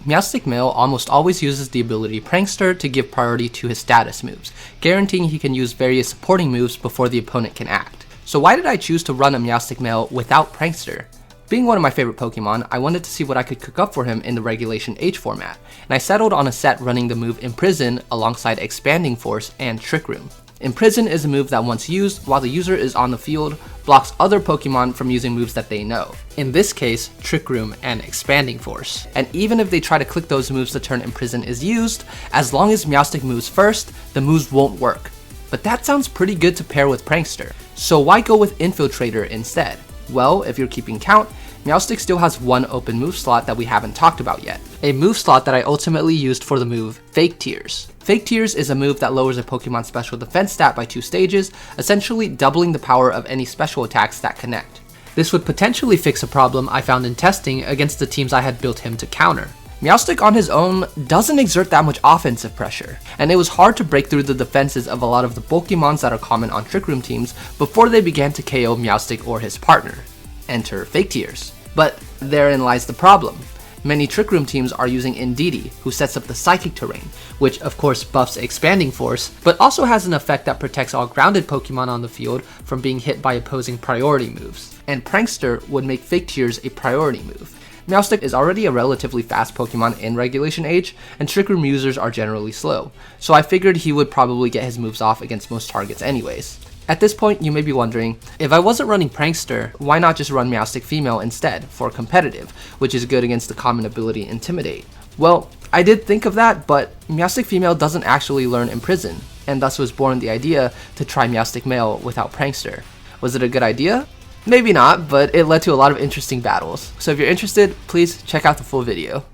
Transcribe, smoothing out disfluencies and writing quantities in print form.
Meowstic Male almost always uses the ability Prankster to give priority to his status moves, guaranteeing he can use various supporting moves before the opponent can act. So why did I choose to run a Meowstic Male without Prankster? Being one of my favorite Pokemon, I wanted to see what I could cook up for him in the Regulation H format, and I settled on a set running the move Imprison alongside Expanding Force and Trick Room. Imprison is a move that once used, while the user is on the field, blocks other Pokemon from using moves that they know. In this case, Trick Room and Expanding Force. And even if they try to click those moves the turn Imprison is used, as long as Meowstic moves first, the moves won't work. But that sounds pretty good to pair with Prankster. So why go with Infiltrator instead? Well, if you're keeping count, Meowstic still has one open move slot that we haven't talked about yet. A move slot that I ultimately used for the move Fake Tears. Fake Tears is a move that lowers a Pokemon's special defense stat by 2 stages, essentially doubling the power of any special attacks that connect. This would potentially fix a problem I found in testing against the teams I had built him to counter. Meowstic on his own doesn't exert that much offensive pressure, and it was hard to break through the defenses of a lot of the Pokemons that are common on Trick Room teams before they began to KO Meowstic or his partner. Enter Fake Tears. But therein lies the problem. Many Trick Room teams are using Indeedee, who sets up the Psychic Terrain, which of course buffs Expanding Force, but also has an effect that protects all grounded Pokemon on the field from being hit by opposing priority moves. And Prankster would make Fake Tears a priority move. Meowstic is already a relatively fast Pokemon in Regulation Age, and Trick Room users are generally slow, so I figured he would probably get his moves off against most targets anyways. At this point, you may be wondering, if I wasn't running Prankster, why not just run Meowstic Female instead, for competitive, which is good against the common ability Intimidate? Well, I did think of that, but Meowstic Female doesn't actually learn Imprison, and thus was born the idea to try Meowstic Male without Prankster. Was it a good idea? Maybe not, but it led to a lot of interesting battles. So if you're interested, please check out the full video.